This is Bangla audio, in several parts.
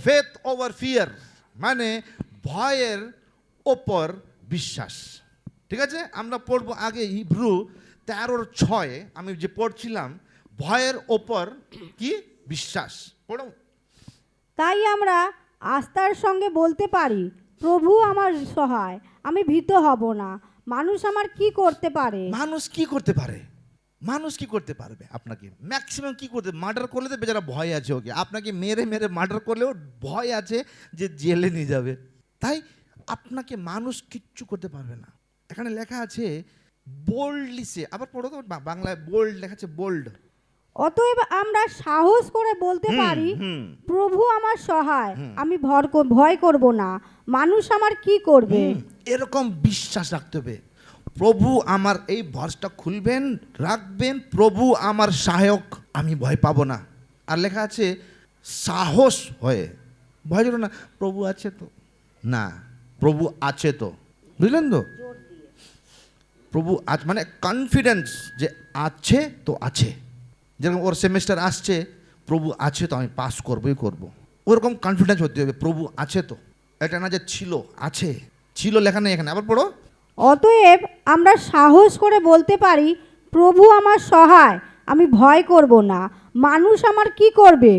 ফেথ ওভার ফিয়ার, মানে ভয়ের ওপর বিশ্বাস। ঠিক আছে, আমরা পড়বো আগে হিব্রু 13:6 আমি যে পড়ছিলাম, ভয়ের ওপর কি বিশ্বাস। পড়ো। তাই আমরা আস্থার সঙ্গে বলতে পারি, প্রভু আমার সহায়, আমি ভীত হব না। মানুষ আমার কি করতে পারে? মানুষ কি করতে পারে? মানুষ কি করতে পারবে? আপনাকে ম্যাক্সিমাম কি করতে, মার্ডার করলে তো বেচারা ভয় আছে ওকে, আপনাকে মেরে মেরে মার্ডার করলেও ভয় আছে যে জেলে নিয়ে যাবে। তাই আপনাকে মানুষ কিচ্ছু করতে পারবে না। এখানে লেখা আছে বোল্ডলি সে, আবার পড়ো তো, বাংলায় বোল্ড লেখা আছে, বোল্ড। অতএব আমরা সাহস করে বলতে পারি, প্রভু আমার সহায়, আমি ভয় করব না। মানুষ আমার কি করবে? এরকম বিশ্বাস রাখতে হবে। প্রভু আমার, এই ভরসটা খুলবেন, রাখবেন, প্রভু আমার সহায়ক, আমি ভয় পাবো না। আর লেখা আছে সাহস হয়ে, ভয় করো না, প্রভু আছে তো, না প্রভু আছে তো, বুঝলেন তো? প্রভু আজ মানে কনফিডেন্স যে আছে তো আছে। যেরকম ওর সেমেস্টার আসছে, প্রভু আছে তো আমি পাস করবোই করব, ওরকম কনফিডেন্স হতে হবে, প্রভু আছে তো। এটা না যে ছিল, আছে, ছিল লেখা নেই এখানে, আবার পড়ো। অতএব আমরা সাহস করে বলতে পারি, প্রভু আমার সহায়, আমি ভয় করব না। মানুষ আমার কি করবে?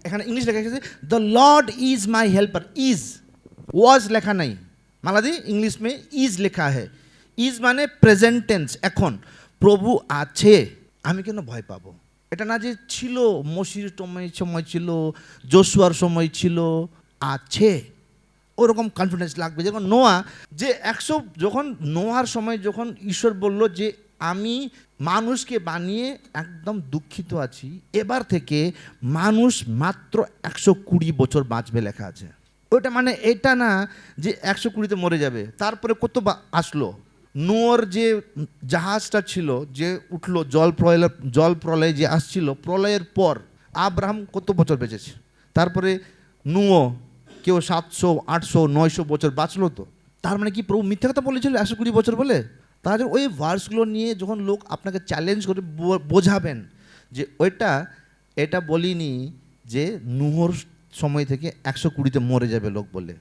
এখানে ইংলিশ লেখা আছে the lord is my helper. Is, was লেখা নাই মালাদি, ইংলিশ মে ইজ লেখা হ্যায়। ইজ মানে প্রেজেন্ট টেন্স, এখন। প্রভু আছে, আমি কেন ভয় পাবো? এটা না যে ছিল, মসির সময় ছিল, জোশুয়ার সময় ছিল, আছে, ওরকম কনফিডেন্স লাগবে। যখন নোয়া, যে 100, যখন নোয়ার সময় যখন ঈশ্বর বলল যে আমি মানুষকে বানিয়ে একদম দুঃখিত আছি, এবার থেকে মানুষ মাত্র 120 বছর বাঁচবে লেখা আছে। ওইটা মানে এটা না যে 120-তে মরে যাবে। তারপরে কত আসলো, নোয়ার যে জাহাজটা ছিল, যে উঠলো, জল প্রলয় যে আসছিল, প্রলয়ের পর আব্রাহাম কত বছর বেঁচেছে। তারপরে নুয়ো, কেউ 700, 800, 900 বছর বাঁচলো। তো তার মানে কি প্রভু মিথ্যা কথা বলেছিল 120 বছর বলে? তাহলে ওই ভার্সগুলো নিয়ে যখন লোক আপনাকে চ্যালেঞ্জ করে বোঝাবেন যে ওইটা, এটা বলিনি যে নুহর সময় থেকে 120-তে মরে যাবে লোক বলে।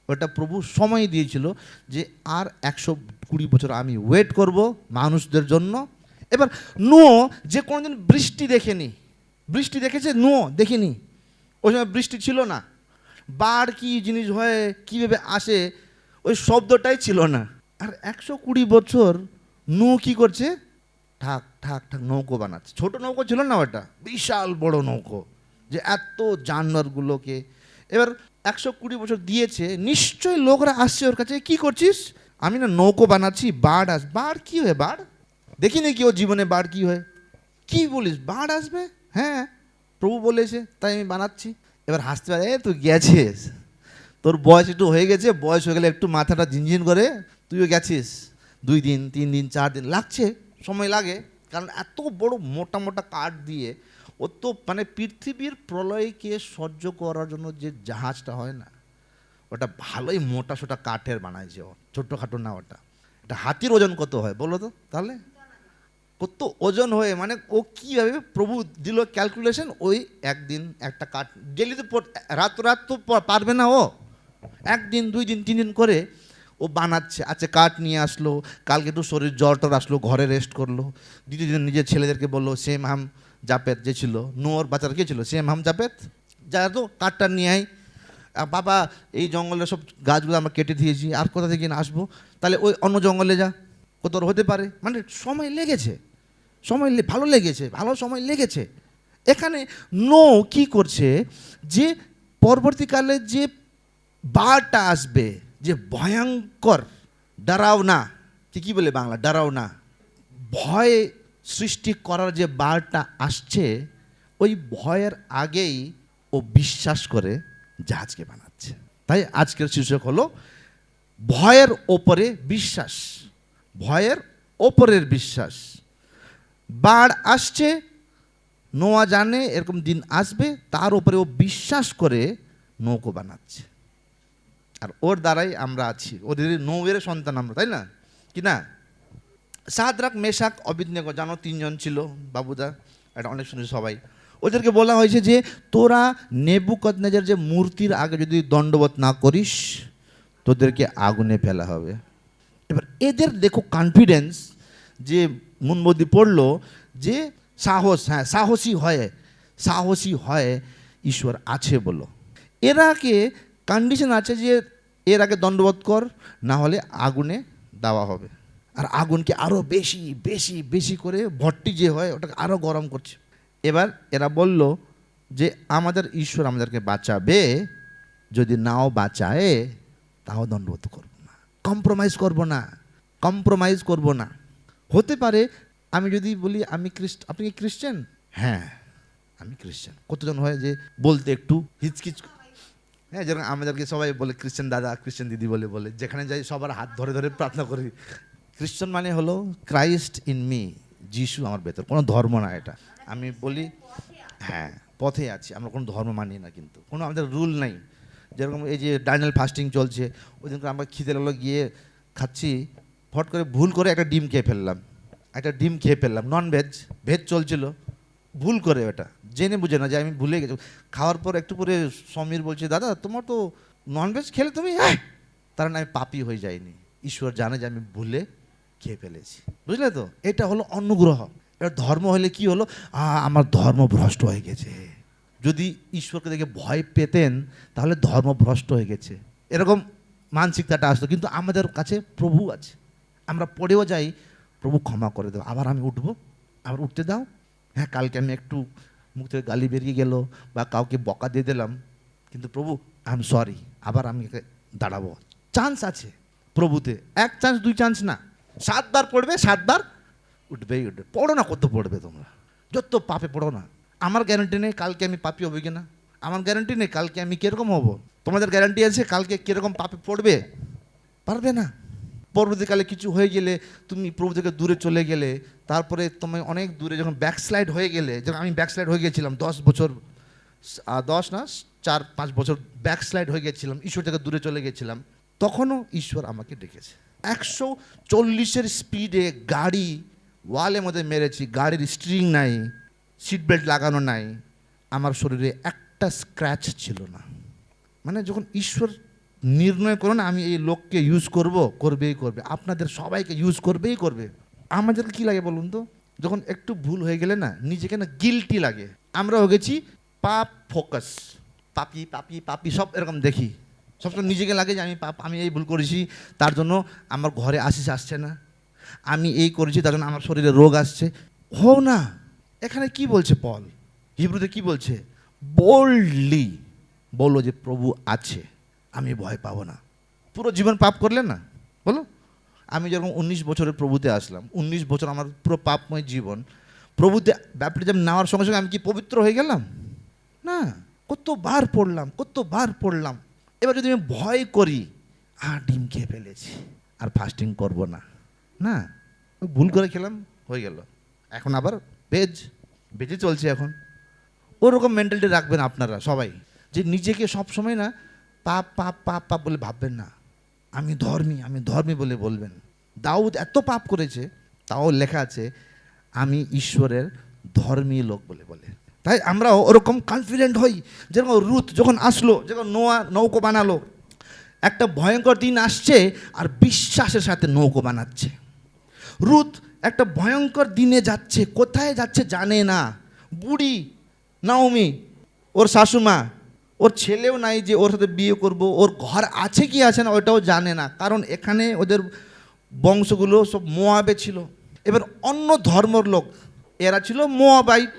ওটা প্রভু সময় দিয়েছিল যে আর 120 বছর আমি ওয়েট করব মানুষদের জন্য। এবার নুয়ো যে কোনোদিন বৃষ্টি দেখেনি, বৃষ্টি দেখেছে? নুয়ো দেখিনি, ওই সময় বৃষ্টি ছিল না। বাড় কি জিনিস হয়, কীভাবে আসে, ওই শব্দটাই ছিল না। আর 120 বছর নৌ কি করছে, ঠাক ঠাক ঠাক নৌকো বানাচ্ছে। ছোট নৌকো ছিল না, ওটা বিশাল বড় নৌকো, যে এত জানোয়ারগুলোকে। এবার 120 বছর দিয়েছে, নিশ্চয়ই লোকরা আসছে ওর কাছে, কি করছিস? আমি না নৌকো বানাচ্ছি, বাড় আস। বাড় কি হয়? বাড় দেখিনি কি ও জীবনে, বাড় কি হয়? কি বলিস, বাড় আসবে? হ্যাঁ, প্রভু বলেছে, তাই আমি বানাচ্ছি। এবার হাসতে পারে, তুই গেছিস, তোর বয়স একটু হয়ে গেছে, বয়স হয়ে গেলে একটু মাথাটা ঝিনঝিন করে, তুইও গেছিস। 2 দিন 3 দিন 4 দিন লাগছে, সময় লাগে, কারণ এত বড় মোটা মোটা কাঠ দিয়ে, ও তো মানে পৃথিবীর প্রলয়কে সহ্য করার জন্য যে জাহাজটা হয় না, ওটা ভালোই মোটা সোটা কাঠের বানাইছে ও, ছোট্টখাটো না ওটা। এটা হাতির ওজন কত হয় বলো তো তাহলে, কত ওজন হয়ে, মানে ও কীভাবে প্রভু দিল ক্যালকুলেশন, ওই একদিন একটা কাঠ ডেলি তো রাত তো পারবে না ও, 1 দিন 2 দিন 3 দিন করে ও বানাচ্ছে। আচ্ছা, কাঠ নিয়ে আসলো, কালকে একটু শরীর জ্বর টর আসলো, ঘরে রেস্ট করলো। দ্বিতীয় দিন নিজের ছেলেদেরকে বললো, সেম হাম জাপেত যে ছিল, নোর বাচ্চারা কে ছিল, সেম হাম জাপেত, যা তো কাঠটা নিয়ে আয়। বাবা এই জঙ্গলের সব গাছগুলো আমরা কেটে দিয়েছি, আর কোথা থেকে আসবো, তাহলে ওই অন্য জঙ্গলে যা, কত হতে পারে। মানে সময় লেগেছে, সময় ভালো লেগেছে, ভালো সময় লেগেছে। এখানে নো কি করছে, যে পরবর্তীকালে যে বারটা আসবে, যে ভয়ঙ্কর, ডরাও না, কি বলে বাংলা, ডরাও না, ভয় সৃষ্টি করার যে বারটা আসছে, ওই ভয়ের আগেই ও বিশ্বাস করে জাহাজকে বানাচ্ছে। তাই আজকের শীর্ষক হলো ভয়ের ওপরে বিশ্বাস। ভয়ের ওপরের বিশ্বাস। বাড় আসছে, নোয়া জানে এরকম দিন আসবে, তার উপরে ও বিশ্বাস করে নৌকো বানাচ্ছে। আর ওর দ্বারাই আমরা আছি, ওদের নৌয়ের সন্তান আমরা, তাই না কি না? সাদরাক, মেশাক, অবেদনেগো, জানো 3 জন ছিল বাবুদা, এটা অনেক শুনেছি সবাই। ওদেরকে বলা হয়েছে যে তোরা নেবুকদনেজার যে মূর্তির আগে যদি দণ্ডবোধ না করিস তোদেরকে আগুনে ফেলা হবে। এবার এদের দেখো কনফিডেন্স, যে মুনবদি পড়লো যে সাহস, হ্যাঁ সাহসী হয় ঈশ্বর আছে বলো। এর আগে কন্ডিশন আছে যে এর আগে দণ্ডবোধ কর, না হলে আগুনে দেওয়া হবে। আর আগুনকে আরও বেশি বেশি বেশি করে ভট্টি যে হয় ওটাকে আরও গরম করছে। এবার এরা বলল যে আমাদের ঈশ্বর আমাদেরকে বাঁচাবে, যদি নাও বাঁচায় তাও দণ্ডবোধ করব না, কম্প্রোমাইজ করব না। হতে পারে আমি যদি বলি আপনি কি খ্রিস্টান? হ্যাঁ আমি খ্রিস্টান। কতজন হয় যে বলতে একটু হিচকিচ, হ্যাঁ যেরকম আমাদেরকে সবাই বলে খ্রিস্টান দাদা, খ্রিস্টান দিদি বলে যেখানে যাই সবার হাত ধরে ধরে প্রার্থনা করি। খ্রিস্টান মানে হলো ক্রাইস্ট ইন মি, যিশু আমার ভেতর, কোনো ধর্ম না এটা। আমি বলি হ্যাঁ পথে আছি, আমরা কোনো ধর্ম মানি না, কিন্তু কোনো আমাদের রুল নাই। যেরকম এই যে ডাইনাল ফাস্টিং চলছে, ওই দিনকে আমরা খিদে লাগলো গিয়ে খাচ্ছি, ফট করে ভুল করে একটা ডিম খেয়ে ফেললাম, নন ভেজ চলছিল, ভুল করে, ওটা জেনে বুঝে না যে আমি ভুলে গেছি। খাওয়ার পর একটু পরে সমীর বলছে দাদা তোমার তো ননভেজ খেলে তুমি, হ্যাঁ তার মানে আমি পাপী হয়ে যাইনি, ঈশ্বর জানে যে আমি ভুলে খেয়ে ফেলেছি, বুঝলে তো? এটা হলো অনুগ্রহ। এটা ধর্ম হলে কি হলো, আমার ধর্ম ভ্রষ্ট হয়ে গেছে। যদি ঈশ্বরকে দেখে ভয় পেতেন তাহলে ধর্ম ভ্রষ্ট হয়ে গেছে এরকম মানসিকতাটা আসতো। কিন্তু আমাদের কাছে প্রভু আছে, আমরা পড়েও যাই প্রভু ক্ষমা করে দেবো, আবার আমি উঠবো, আবার উঠতে দাও। হ্যাঁ কালকে আমি একটু মুখ থেকে গালি বেরিয়ে গেল বা কাউকে বকা দিয়ে দিলাম, কিন্তু প্রভু আই এম সরি, আবার আমি দাঁড়াবো। চান্স আছে প্রভুতে, এক চান্স দুই চান্স না, 7 বার পড়বে, 7 বার উঠবে। পড়ো না, কত পড়বে তোমরা, যত পাপে পড়ো না। আমার গ্যারান্টি নেই কালকে আমি পাপী হবো কিনা, আমার গ্যারান্টি নেই কালকে আমি কীরকম হবো। তোমাদের গ্যারান্টি আছে কালকে কীরকম পাপে পড়বে? পারবে না। পরবর্তীকালে কিছু হয়ে গেলে তুমি প্রভু থেকে দূরে চলে গেলে, তারপরে তুমি অনেক দূরে যখন ব্যাকস্লাইড হয়ে গেলে, যখন আমি ব্যাকস্লাইড হয়ে গেছিলাম 10 বছর, 10 না 4-5 বছর ব্যাকস্লাইড হয়ে গেছিলাম, ঈশ্বর থেকে দূরে চলে গেছিলাম, তখনও ঈশ্বর আমাকে ডেকেছে। 140-এর স্পিডে গাড়ি ওয়ালের মধ্যে মেরেছি, গাড়ির স্টিয়ারিং নাই, সিট বেল্ট লাগানো নাই, আমার শরীরে একটা স্ক্র্যাচ ছিল না। মানে যখন ঈশ্বর নির্ণয় করো না আমি এই লোককে ইউজ করবেই করবে, আপনাদের সবাইকে ইউজ করবে। আমাদেরকে কী লাগে বলুন তো, যখন একটু ভুল হয়ে গেলে না নিজেকে না গিল্টি লাগে। আমরা হয়ে গেছি পাপ ফোকাস, পাপি সব এরকম দেখি, সবসময় নিজেকে লাগে যে আমি এই ভুল করেছি, তার জন্য আমার ঘরে আশিস আসছে না, আমি এই করেছি তার জন্য আমার শরীরে রোগ আসছে। হো না, এখানে কি বলছে পল, হিব্রুতে কি বলছে, বোল্ডলি বলো যে প্রভু আছে, আমি ভয় পাবো না। পুরো জীবন পাপ করলেন না, বলো। আমি যেরকম 19 বছরের প্রভুতে আসলাম, 19 বছর আমার পুরো পাপময় জীবন, প্রভুতে ব্যাপটিজম নেওয়ার সঙ্গে সঙ্গে আমি কি পবিত্র হয়ে গেলাম? না, কতবার পড়লাম। এবার যদি আমি ভয় করি, ডিম খেয়ে ফেলেছি আর ফাস্টিং করব না, ভুল করে খেলাম, হয়ে গেল, এখন আবার বেজে চলছে। এখন ওরকম মেন্টালিটি রাখবেন আপনারা সবাই, যে নিজেকে সবসময় না পাপ বলে ভাববেন না, আমি ধর্মী বলে বলবেন। দাউদ এত পাপ করেছে, তাও লেখা আছে আমি ঈশ্বরের ধর্মী লোক বলে। তাই আমরাও ওরকম কনফিডেন্ট হই। যেরকম রুথ যখন আসলো, যখন নোয়া নৌকো বানালো, একটা ভয়ঙ্কর দিন আসছে আর বিশ্বাসের সাথে নৌকো বানাচ্ছে। রুথ একটা ভয়ঙ্কর দিনে যাচ্ছে, কোথায় যাচ্ছে জানে না। বুড়ি নাওমি, ওর শাশুমা, ওর ছেলেও নাই যে ওর সাথে বিয়ে করব, ওর ঘর আছে কি আছে না ওটাও জানে না, কারণ এখানে ওদের বংশগুলো সব মোয়াবে ছিল। এবার অন্য ধর্মর লোক, এরা ছিল মোয়াবাইট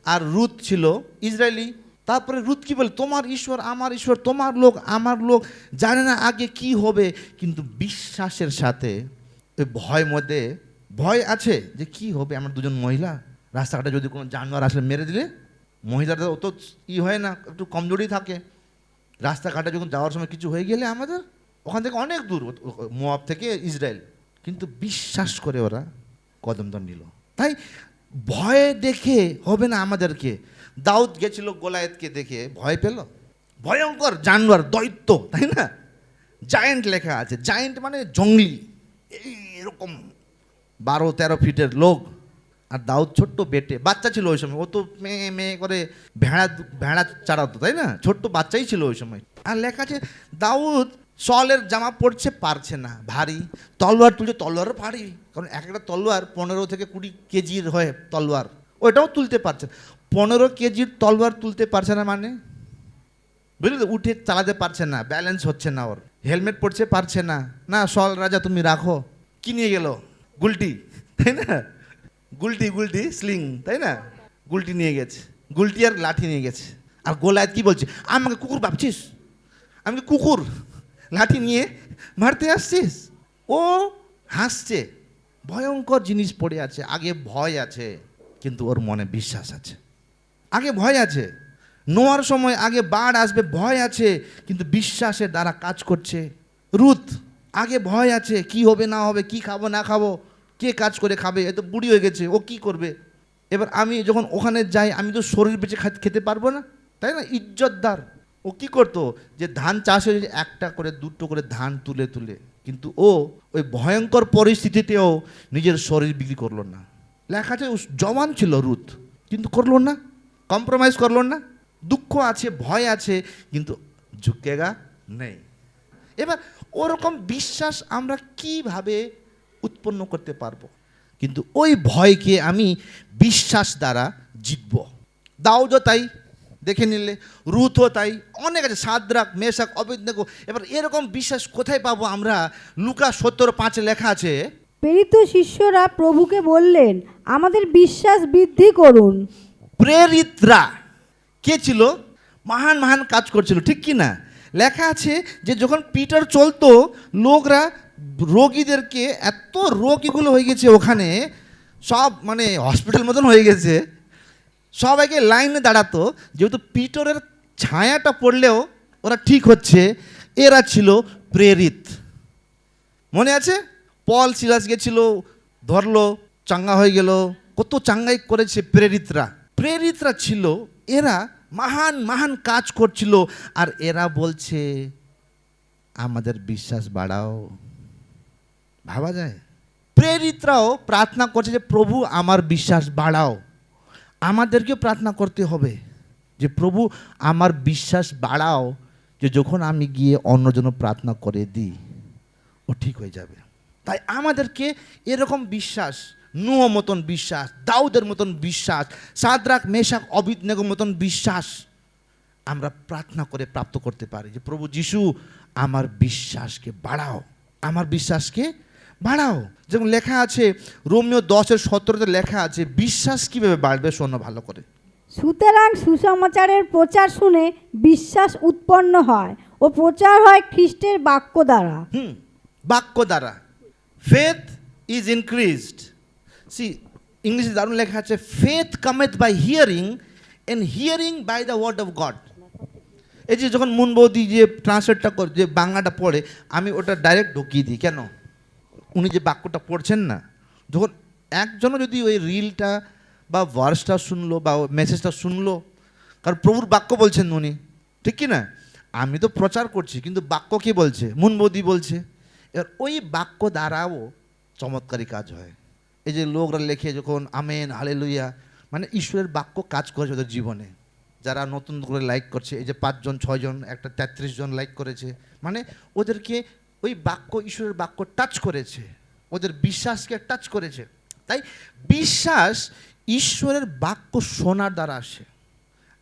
আর রুথ ছিল ইসরায়েলি। তারপরে রুথ কি বলে, তোমার ঈশ্বর আমার ঈশ্বর, তোমার লোক আমার লোক, জানে না আগে কি হবে, কিন্তু বিশ্বাসের সাথে ওই ভয় আছে যে কি হবে, আমার দুজন মহিলা, রাস্তাঘাটে যদি কোনো জানোয়ার আসলে মেরে দিলে, মহিলারা অত হয় না, একটু কমজোরি থাকে, রাস্তাঘাটে যখন যাওয়ার সময় কিছু হয়ে গেলে আমাদের ওখান থেকে অনেক দূর, মোয়াব থেকে ইসরায়েল, কিন্তু বিশ্বাস করে ওরা কদমদম নিল। তাই ভয় দেখে হবে না আমাদেরকে। দাউদ গেছিল গোলায়েতকে দেখে ভয় পেল, ভয়ঙ্কর জানোয়ার, দৈত্য, তাই না? জায়েন্ট লেখা আছে, জায়েন্ট মানে জঙ্গলি, এরকম 12-13 ফিটের লোক, আর দাউদ ছোট্ট বেটে, বাচ্চা ছিল ওই সময়, ও তো মেয়ে মেয়ে করে ভেড়া চারাতো, তাই না, ছোট্ট বাচ্চাই ছিল ওই সময়। আর লেখা আছে দাউদ সলের জামা পড়ছে, পারছে না, ভারী, তলোয়ার তুলছে, তলোয়ারও ভারী, কারণ এক একটা তলোয়ার 15 থেকে 20 কেজির হয় তলোয়ার, ওইটাও তুলতে পারছে না। 15 কেজির তলোয়ার তুলতে পারছে না মানে, বুঝলি তো, উঠে চালাতে পারছে না, ব্যালেন্স হচ্ছে না ওর, হেলমেট পড়ছে, পারছে না, না সল রাজা তুমি রাখো, কি নিয়ে গেল, গুলটি, তাই না, গুলটি গুলটি স্লিং, তাই না, গুলটি নিয়ে গেছে, গুলটি আর লাঠি নিয়ে গেছে। আর গোলায়াত কি বলছে, আমাকে কুকুর ভাবছিস, আমি কি কুকুর, লাঠি নিয়ে মারতে আসছিস। ও হাসছে, ভয়ঙ্কর জিনিস পড়ে আছে, আগে ভয় আছে কিন্তু ওর মনে বিশ্বাস আছে, আগে ভয় আছে, নোয়ার সময় আগে বাढ़ আসবে, ভয় আছে কিন্তু বিশ্বাসের দ্বারা কাজ করছে। রুথ আগে ভয় আছে, কি হবে না হবে, কি খাবো না খাবো, কে কাজ করে খাবে, এ তো বুড়ি হয়ে গেছে, ও কি করবে। এবার আমি যখন ওখানে যাই, আমি তো শরীর বেঁচে খেতে পারবো না, তাই না, ইজ্জতদার। ও কি করতো, যে ধান চাষ হয়ে একটা করে দুটো করে ধান তুলে তুলে, কিন্তু ও ওই ভয়ঙ্কর পরিস্থিতিতেও নিজের শরীর বিক্রি করলো না। লেখা আছে ও জওয়ান ছিল রুথ, কিন্তু করলো না, কম্প্রোমাইজ করলো না। দুঃখ আছে, ভয় আছে, কিন্তু ঝুঁকেগা নেই। এবার ওরকম বিশ্বাস আমরা কিভাবে উৎপন্ন করতে পারবো, কিন্তু ওই ভয়কে আমি বিশ্বাস দ্বারা জিতব। দাউদও তাই, দেখে নিলে, রুথও তাই, অনেক আছে, সাদরাক মেশাক অবেদনেগো। এবার এরকম বিশ্বাস কোথায় পাবো আমরা, লুকা 17:5 লেখা আছে, প্রেরিত শিষ্যরা প্রভুকে বললেন, আমাদের বিশ্বাস বৃদ্ধি করুন। প্রেরিতরা কে ছিল, মহান মহান কাজ করছিল, ঠিক কি না। লেখা আছে যে যখন পিটার চলতো, লোকরা রোগীদেরকে, এত রোগীগুলো হয়ে গেছে ওখানে, সব মানে হসপিটাল মতন হয়ে গেছে, সবাইকে লাইনে দাঁড়াতো, যেহেতু পিটারের ছায়াটা পড়লেও ওরা ঠিক হচ্ছে, এরা ছিল প্রেরিত। মনে আছে, পল সিলাস গেছিল, ধরলো, চাঙ্গা হয়ে গেল, কত চাঙ্গাই করেছে প্রেরিতরা। প্রেরিতরা ছিল, এরা মহান মহান কাজ করছিল, আর এরা বলছে আমাদের বিশ্বাস বাড়াও। ভাবা যায়, প্রেরিতরাও প্রার্থনা করছে যে প্রভু আমার বিশ্বাস বাড়াও। আমাদেরকেও প্রার্থনা করতে হবে যে প্রভু আমার বিশ্বাস বাড়াও, যে যখন আমি গিয়ে অন্যজন প্রার্থনা করে দিই ও ঠিক হয়ে যাবে। তাই আমাদেরকে এরকম বিশ্বাস, নুহ মতন বিশ্বাস, দাউদের মতন বিশ্বাস, সাদরাক মেশাক অবেদনেগোর মতন বিশ্বাস আমরা প্রার্থনা করে প্রাপ্ত করতে পারি, যে প্রভু যিশু আমার বিশ্বাসকে বাড়াও, আমার বিশ্বাসকে বাড়াও। যেমন লেখা আছে রোমিও 10:17 লেখা আছে, বিশ্বাস কিভাবে বাড়বে, শোনো ভালো করে। সুতরাং সুসমাচারের প্রচার শুনে বিশ্বাস উৎপন্ন হয়, ও প্রচার হয় খ্রিস্টের বাক্য দ্বারা। বাক্য দ্বারা, ফেথ ইজ ইনক্রিজড। সি ইংলিশে দারুণ লেখা আছে, faith cometh by hearing and hearing by the word of God. এই যে যখন মুন বৌদি যে ট্রান্সলেটটা যে বাংলাটা পড়ে, আমি ওটা ডাইরেক্ট ঢুকিয়ে দিই, কেন, উনি যে বাক্যটা পড়ছেন না, যখন একজনও যদি ওই রিলটা বা ভার্সটা শুনলো বা মেসেজটা শুনলো, কারণ প্রভুর বাক্য বলছেন উনি, ঠিক কি না, আমি তো প্রচার করছি কিন্তু বাক্য কে বলছে, মুন বৌদি বলছে। এবার ওই বাক্য দ্বারাও চমৎকারী কাজ হয়। এই যে লোকরা লেখে যখন আমেন হালেলুয়া, মানে ঈশ্বরের বাক্য কাজ করেছে ওদের জীবনে। যারা নতুন করে লাইক করছে, এই যে 5 জন 6 জন, একটা 33 জন লাইক করেছে, মানে ওদেরকে ওই বাক্য, ঈশ্বরের বাক্য টাচ করেছে, ওদের বিশ্বাসকে টাচ করেছে। তাই বিশ্বাস ঈশ্বরের বাক্য শোনার দ্বারা আসে।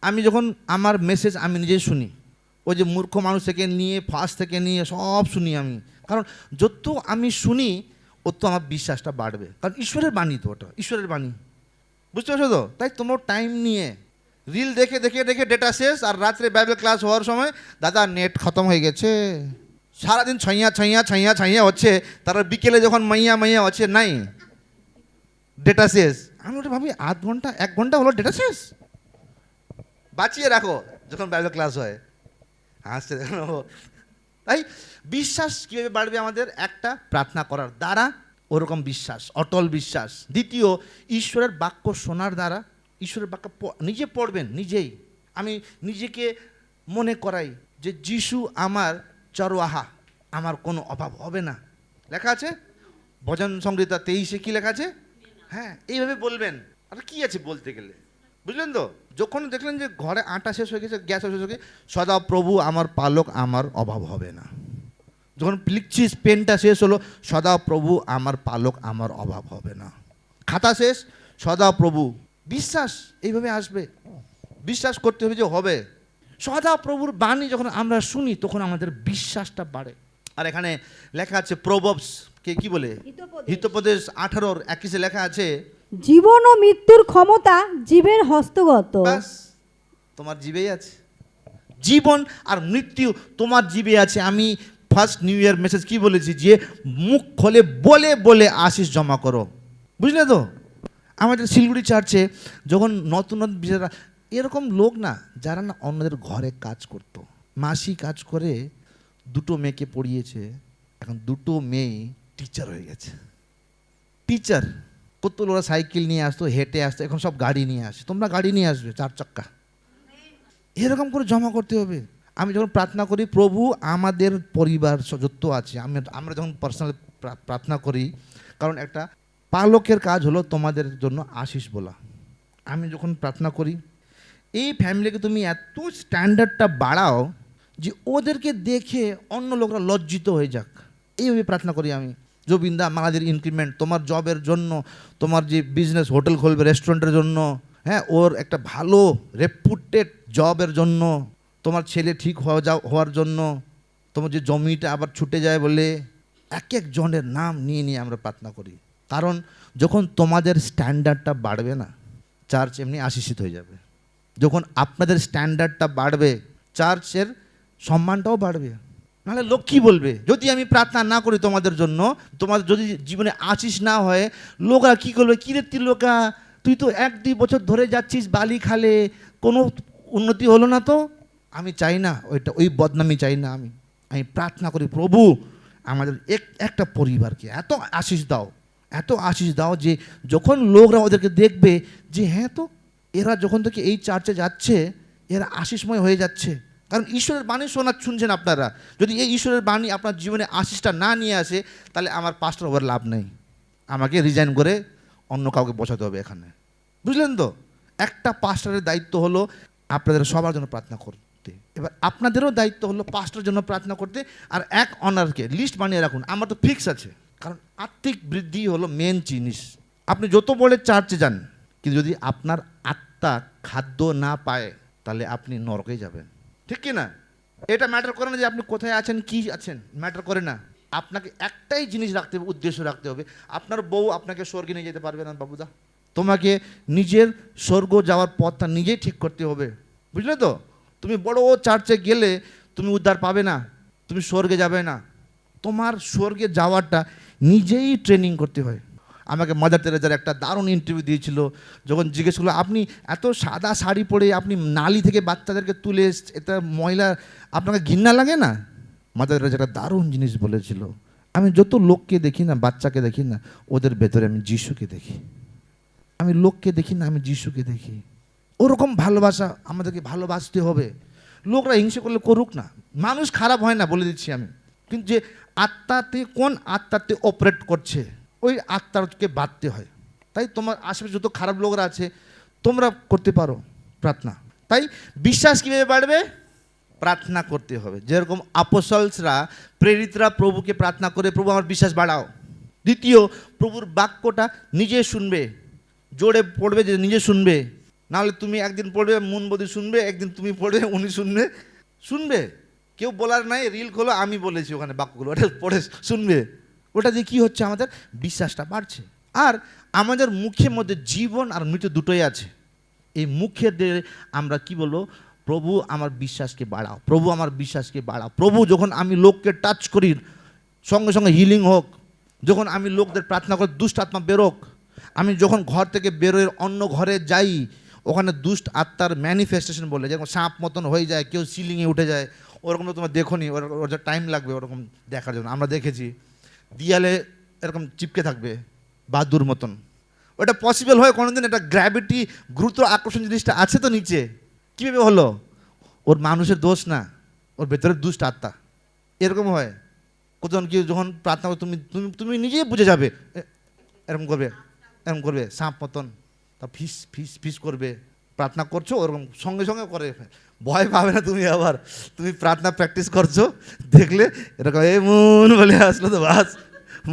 আমি যখন আমার মেসেজ আমি নিজেই শুনি, ওই যে মূর্খ মানুষ থেকে নিয়ে, ফার্স্ট থেকে নিয়ে সব শুনি আমি, কারণ যত আমি শুনি অত আমার বিশ্বাসটা বাড়বে, কারণ ঈশ্বরের বাণী তো, ওটা ঈশ্বরের বাণী, বুঝতে পারছো তো। তাই তোমার টাইম নিয়ে রিল দেখে দেখে দেখে ডেটা শেষ, আর রাত্রে বাইবেল ক্লাস হওয়ার সময় দাদা নেট খতম হয়ে গেছে, সারাদিন ছাইয়া ছাইয়া ছাইয়া ছাইয়া হচ্ছে, তারপর বিকেলে যখন মাইয়া মাইয়া হচ্ছে, নাই ডেটা শেষ। আমি ওটা ভাবি, আধ ঘন্টা 1 ঘন্টা হলো ডেটা শেষ, বাঁচিয়ে রাখো যখন বাইবেল ক্লাস হয়, হাসছে দেখো। তাই বিশ্বাস কীভাবে বাড়বে আমাদের, একটা প্রার্থনা করার দ্বারা, ওরকম বিশ্বাস, অটল বিশ্বাস। দ্বিতীয়, ঈশ্বরের বাক্য শোনার দ্বারা। ঈশ্বরের বাক্য নিজে পড়বেন, নিজেই। আমি নিজেকে মনে করাই যে যিশু আমার চরওয়াহা, আমার কোনো অভাব হবে না। লেখা আছে ভজন সংহিতা 23 কি লেখা আছে, হ্যাঁ, এইভাবে বলবেন। আর কি আছে বলতে গেলে, বুঝলেন তো? যখন দেখলেন যে ঘরে আটা শেষ হয়ে গেছে, গ্যাস শেষ হয়ে গেছে, সদা প্রভু আমার পালক, আমার অভাব হবে না। যখন লিখছিস পেনটা শেষ হলো, সদা প্রভু আমার পালক, আমার অভাব হবে না। খাতা শেষ, সদা প্রভু। বিশ্বাস এইভাবে আসবে, বিশ্বাস করতে হবে যে হবে। সদা প্রভুর বাণী যখন আমরা শুনি তখন আমাদের বিশ্বাসটা বাড়ে। আর এখানে লেখা আছে প্রোভার্বস, কে কি বলে, হিতোপদেশ 18:21 লেখা আছে, জীবন ও মৃত্যুর ক্ষমতা জীবের হস্তগত। বাস, তোমার জিভেই আছে। জীবন আর মৃত্যু তোমার জিভে আছে। আমি ফার্স্ট নিউ ইয়ার মেসেজ কি বলেছি, যে মুখ খোলে বলে বলে আশিস জমা করো। বুঝলে তো? আমাদের শিলিগুড়ি চার্চে যখন নতুন নতুন বিশেষরা, এরকম লোক না যারা না অন্যদের ঘরে কাজ করতো, মাসি কাজ করে 2টো মেয়েকে পড়িয়েছে, এখন 2টো মেয়ে টিচার হয়ে গেছে। টিচার, কত লোকরা সাইকেল নিয়ে আসতো, হেঁটে আসতো, এখন সব গাড়ি নিয়ে আসে। তোমরা গাড়ি নিয়ে আসবে 4 চাক্কা, এরকম করে জমা করতে হবে। আমি যখন প্রার্থনা করি, প্রভু আমাদের পরিবার যত আছে, আমরা যখন পার্সোনাল প্রার্থনা করি, কারণ একটা পালকের কাজ হলো তোমাদের জন্য আশিস বলা। আমি যখন প্রার্থনা করি, এই ফ্যামিলিকে তুমি এত স্ট্যান্ডার্ডটা বাড়াও যে ওদেরকে দেখে অন্য লোকরা লজ্জিত হয়ে যাক, এইভাবে প্রার্থনা করি আমি। জবিন্দা, মালাদের ইনক্রিমেন্ট, তোমার জবের জন্য, তোমার যে বিজনেস হোটেল খুলবে, রেস্টুরেন্টের জন্য, হ্যাঁ, ওর একটা ভালো রেপুটেড জবের জন্য, তোমার ছেলে ঠিক হওয়ার জন্য, তোমার যে জমিটা আবার ছুটে যায় বলে, এক এক জনের নাম নিয়ে নিয়ে আমরা প্রার্থনা করি। কারণ যখন তোমাদের স্ট্যান্ডার্ডটা বাড়বে না, চার্চ এমনি আশীষিত হয়ে যাবে। যখন আপনাদের স্ট্যান্ডার্ডটা বাড়বে, চার্চের সম্মানটাও বাড়বে। নাহলে লোক কী বলবে? যদি আমি প্রার্থনা না করি তোমাদের জন্য, তোমাদের যদি জীবনে আশিস না হয়, লোকরা কী করবে, কী রে তিলোকা, তুই তো 1-2 বছর ধরে যাচ্ছিস বালি খালে, কোনো উন্নতি হলো না তো। আমি চাই না ওই বদনামি চাই না। আমি প্রার্থনা করি, প্রভু আমাদের একটা পরিবারকে এত আশিস দাও, এত আশিস দাও যে যখন লোকরা ওদেরকে দেখবে যে হ্যাঁ, তো এরা যখন থেকে এই চার্চে যাচ্ছে, এরা আশিসময় হয়ে যাচ্ছে। কারণ ঈশ্বরের বাণী শুনছেন আপনারা। যদি এই ঈশ্বরের বাণী আপনার জীবনে আশিসটা না নিয়ে আসে, তাহলে আমার পাস্টর হওয়ার লাভ নেই। আমাকে রিজাইন করে অন্য কাউকে বসাতে হবে এখানে। বুঝলেন তো? একটা পাস্টরের দায়িত্ব হলো আপনাদের সবার জন্য প্রার্থনা করতে। এবার আপনাদেরও দায়িত্ব হলো পাস্টরের জন্য প্রার্থনা করতে। আর এক অনারকে লিস্ট বানিয়ে রাখুন। আমার তো ফিক্স আছে, কারণ আত্মিক বৃদ্ধি হলো মেন জিনিস। আপনি যত বড় চার্চে যান, কিন্তু যদি আপনার আত্মা খাদ্য না পায়, তাহলে আপনি নরকে যাবেন। ঠিক কি না? এটা ম্যাটার করে না যে আপনি কোথায় আছেন, কি আছেন, ম্যাটার করে না। আপনাকে একটাই জিনিস রাখতে হবে, উদ্দেশ্য রাখতে হবে। আপনার বউ আপনাকে স্বর্গে নিয়ে যেতে পারবে না বাবুদা। তোমাকে নিজের স্বর্গ যাওয়ার পথটা নিজেই ঠিক করতে হবে। বুঝলে তো? তুমি বড় চার্চে গেলে তুমি উদ্ধার পাবে না, তুমি স্বর্গে যাবে না। তোমার স্বর্গে যাওয়াটা নিজেই ট্রেনিং করতে হয়। আমাকে মাদার তেরেসার একটা দারুণ ইন্টারভিউ দিয়েছিল। যখন জিজ্ঞেস করলো, আপনি এত সাদা শাড়ি পরে আপনি নালি থেকে বাচ্চাদেরকে তুলে, এটা মহিলা, আপনাকে ঘৃণা লাগে না? মাদার তেরেসা একটা দারুণ জিনিস বলেছিল, আমি যত লোককে দেখি না, বাচ্চাকে দেখি না, ওদের ভেতরে আমি যিশুকে দেখি। আমি লোককে দেখি না, আমি যিশুকে দেখি। ওরকম ভালোবাসা আমাদেরকে ভালোবাসতে হবে। লোকরা হিংসে করলে করুক না, মানুষ খারাপ হয় না বলে দিচ্ছি আমি, কিন্তু যে আত্মাতে, কোন আত্মাতে অপারেট করছে, ওই আত্মাকে বাঁধতে হয়। তাই তোমার আশেপাশে যত খারাপ লোকরা আছে, তোমরা করতে পারো প্রার্থনা। তাই বিশ্বাস কীভাবে বাড়বে? প্রার্থনা করতে হবে। যেরকম আপোস্টলসরা, প্রেরিতরা প্রভুকে প্রার্থনা করে, প্রভু আমার বিশ্বাস বাড়াও। দ্বিতীয়, প্রভুর বাক্যটা নিজে শুনবে, জোরে পড়বে, যে নিজে শুনবে। নাহলে তুমি একদিন পড়বে, মন বদি শুনবে, একদিন তুমি পড়বে, উনি শুনবে। কেউ বলার নাই, রিল খোলো, আমি বলেছি ওখানে বাক্যগুলো, ওটা পড়ে শুনবে। ওটা দিয়ে কী হচ্ছে? আমাদের বিশ্বাসটা বাড়ছে। আর আমাদের মুখের মধ্যে জীবন আর মৃত্যু দুটোই আছে। এই মুখে দিয়ে আমরা কি বলবো? প্রভু আমার বিশ্বাসকে বাড়াও, প্রভু আমার বিশ্বাসকে বাড়াও। প্রভু, যখন আমি লোককে টাচ করি, সঙ্গে সঙ্গে হিলিং হোক। যখন আমি লোকদের প্রার্থনা করি, দুষ্ট আত্মা বেরোক। আমি যখন ঘর থেকে বেরোয় অন্য ঘরে যাই, ওখানে দুষ্ট আত্মার ম্যানিফেস্টেশন বলে, যেরকম সাপ মতন হয়ে যায়, কেউ সিলিংয়ে উঠে যায়, ওরকম তো তোমরা দেখো নি, ওর যা টাইম লাগবে ওরকম দেখার জন্য। আমরা দেখেছি দিয়ালে এরকম চিপকে থাকবে বাদুর মতন। ওটা পসিবল হয় কোনোদিন? এটা গ্র্যাভিটি, গুরুত্ব আকর্ষণ জিনিসটা আছে তো নিচে, কীভাবে হলো? ওর মানুষের দোষ না, ওর ভেতরের দুষ্ট আত্মা। এরকম হয় কোথাও কি, যখন প্রার্থনা তুমি তুমি তুমি নিজেই বুঝে যাবে, এরকম করবে। এরকম করবে সাপ মতন, তা ফিস ফিস ফিস করবে। প্রার্থনা করছো ওরকম সঙ্গে সঙ্গে করে, ভয় পাবে না তুমি। আবার তুমি প্রার্থনা প্র্যাকটিস করছো, দেখলে এরকম এই মুন বলে আসলো তো বাস,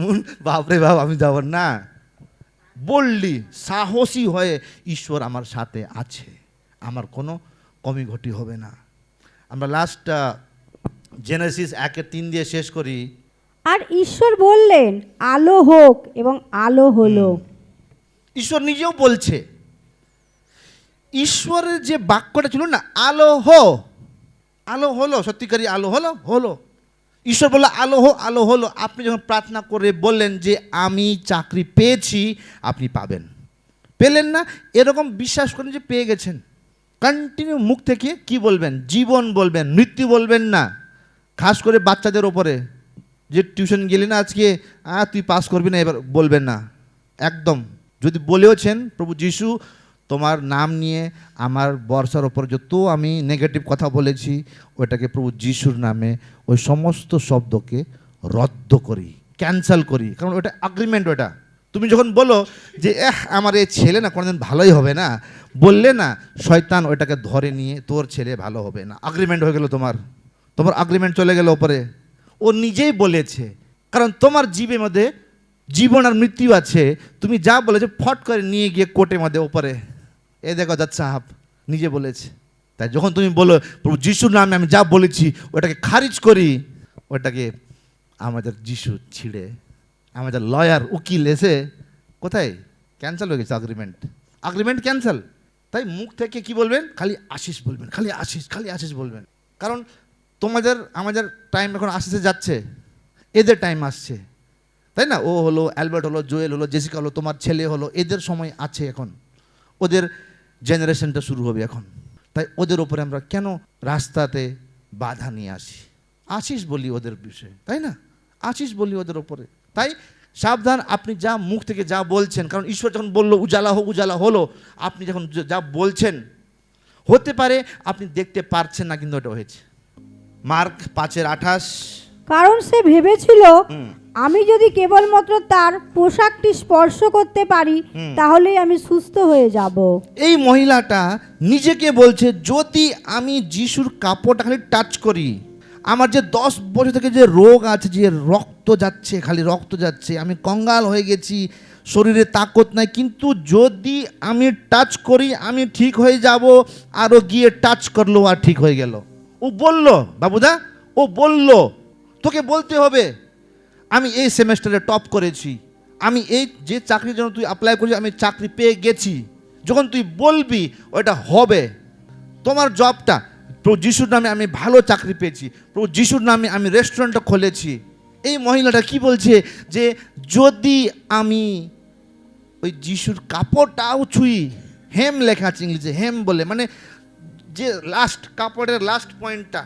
মুন বাপরে বাপ আমি যাব না। বললি সাহসী হয়ে ঈশ্বর আমার সাথে আছে, আমার কোনো কমি ঘটি হবে না। আমরা লাস্ট জেনেসিস 1:3 দিয়ে শেষ করি। আর ঈশ্বর বললেন আলো হোক, এবং আলো হলো। ঈশ্বর নিজেও বলছে, ঈশ্বরের যে বাক্যটা ছিল না, আলো হো, আলো হলো, সত্যিকারই আলো হলো হলো। ঈশ্বর বললো আলো হো, আলো হলো। আপনি যখন প্রার্থনা করে বললেন যে আমি চাকরি পেয়েছি, আপনি পাবেন। পেলেন না এরকম বিশ্বাস করেন যে পেয়ে গেছেন, কন্টিনিউ মুখ থেকে কি বলবেন? জীবন বলবেন, মৃত্যু বলবেন না। খাস করে বাচ্চাদের ওপরে, যে টিউশন গেলি না আজকে, তুই পাস করবি না, এবার বলবেন না একদম। যদি বলেওছেন প্রভু যিশু তোমার নাম নিয়ে আমার বর্ষার ওপর যত আমি নেগেটিভ কথা বলেছি, ওইটাকে প্রভু যিশুর নামে ওই সমস্ত শব্দকে রদ্দ করি, ক্যান্সেল করি, কারণ ওটা আগ্রিমেন্ট। ওটা তুমি যখন বলো যে আমার এই ছেলে না কোনোদিন ভালোই হবে না, বললে না শয়তান ওইটাকে ধরে নিয়ে তোর ছেলে ভালো হবে না, আগ্রিমেন্ট হয়ে গেল তোমার, তোমার আগ্রিমেন্ট চলে গেল ওপরে। ও নিজেই বলেছে, কারণ তোমার জীবের মধ্যে জীবন আর মৃত্যু আছে। তুমি যা বলেছো ফট করে নিয়ে গিয়ে কোর্টের মধ্যে ওপরে, এ দেখো জাজ সাহাব নিজে বলেছে। তাই যখন তুমি বলো প্রভু যিশুর নামে আমি যা বলেছি ওটাকে খারিজ করি, ওটাকে আমাদের যিশু ছিঁড়ে আমাদের লয়ার উকিল এসে কোথায় ক্যান্সেল হয়ে গেছে আগ্রিমেন্ট, আগ্রিমেন্ট ক্যান্সেল। তাই মুখ থেকে কি বলবেন? খালি আশিস বলবেন, খালি আশিস, খালি আশিস বলবেন। কারণ তোমাদের আমাদের টাইম এখন আশিসে যাচ্ছে, এদের টাইম আসছে, তাই না? ও হলো, অ্যালবার্ট হলো, জোয়েল হলো, জেসিকা হলো, তোমার ছেলে হলো, এদের সময় আছে এখন, ওদের জেনারেশনটা শুরু হবে এখন। তাই ওদের ওপরে আমরা কেন রাস্তাতে বাধা নিয়ে আসি? আশিস বলি ওদের বিষয়ে, তাই না? আশিস বলি ওদের ওপরে। তাই সাবধান, আপনি যা মুখ থেকে যা বলছেন, কারণ ঈশ্বর যখন বললো উজালা হোক, উজালা হলো। আপনি যখন যা বলছেন, হতে পারে আপনি দেখতে পারছেন না, কিন্তু ওটা হয়েছে। মার্ক 5:28। কারণ সে ভেবেছিল আমি যদি কেবলমাত্র তার পোশাকটি স্পর্শ করতে পারি তাহলেই আমি সুস্থ হয়ে যাব। এই মহিলাটা নিজেকে বলছে যদি আমি যিশুর কাপড়টা খালি টাচ করি, আমার যে 10 বছর থেকে যে রোগ আছে, যে রক্ত যাচ্ছে, খালি রক্ত যাচ্ছে, আমি কঙ্গাল হয়ে গেছি, শরীরে তাকত নাই, কিন্তু যদি আমি টাচ করি আমি ঠিক হয়ে যাব। আরও গিয়ে টাচ করলো আর ঠিক হয়ে গেল। ও বলল, বাবুদা ও বলল, তোকে বলতে হবে আমি এই সেমেস্টারে টপ করেছি, আমি এই যে চাকরির জন্য তুই অ্যাপ্লাই করেছি আমি চাকরি পেয়ে গেছি। যখন তুই বলবি ওটা হবে, তোমার জবটা প্রভু যিশুর নামে আমি ভালো চাকরি পেয়েছি, প্রভু যিশুর নামে আমি রেস্টুরেন্টটা খুলেছি। এই মহিলাটা কি বলছে যে যদি আমি ওই যিশুর কাপড়টাও ছুঁই, হেম লেখা আছে ইংলিশে, হেম বলে মানে যে লাস্ট কাপড়ের লাস্ট পয়েন্টটা,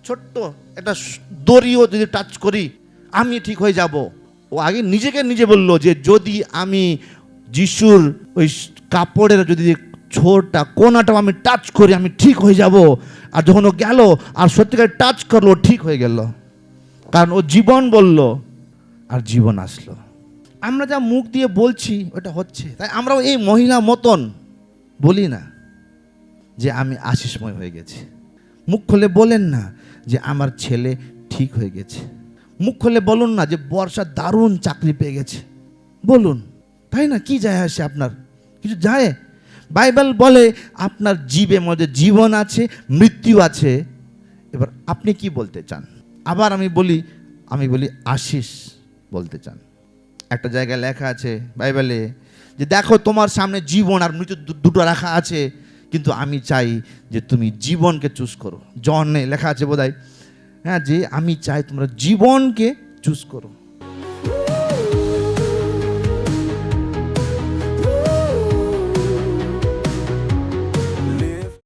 ছোট্ট একটা দড়িও যদি টাচ করি আমি ঠিক হয়ে যাব। ও আগে নিজেকে নিজে বলল যে যদি আমি যিশুর ওই কাপড়ের যদি ছোটটা কোনাটাও আমি টাচ করি আমি ঠিক হয়ে যাব। আর যখন ও গেল আর সত্যিকার টাচ করলো ঠিক হয়ে গেল, কারণ ও জীবন বলল আর জীবন আসলো। আমরা যা মুখ দিয়ে বলছি ওটা হচ্ছে। তাই আমরাও এই মহিলা মতন বলি না যে আমি আশিসময় হয়ে গেছি। মুখ খুলে বলেন না যে আমার ছেলে ঠিক হয়ে গেছে। মুখ খুলে বলুন না যে বর্ষা দারুণ চাকরি পেয়ে গেছে, বলুন, তাই না? কি যায় আসে আপনার? কিছু যায়? বাইবেল বলে আপনার জীবের মধ্যে জীবন আছে, মৃত্যু আছে। এবার আপনি কি বলতে চান? আবার আমি বলি আশিস বলতে চান। একটা জায়গায় লেখা আছে বাইবেলে যে দেখো তোমার সামনে জীবন আর মৃত্যু দুটো রাখা আছে, কিন্তু আমি চাই যে তুমি জীবনকে চুজ করো। জনে লেখা আছে বোধহয়, হ্যাঁ, যে আমি চাই তোমরা জীবনকে চুজ করো।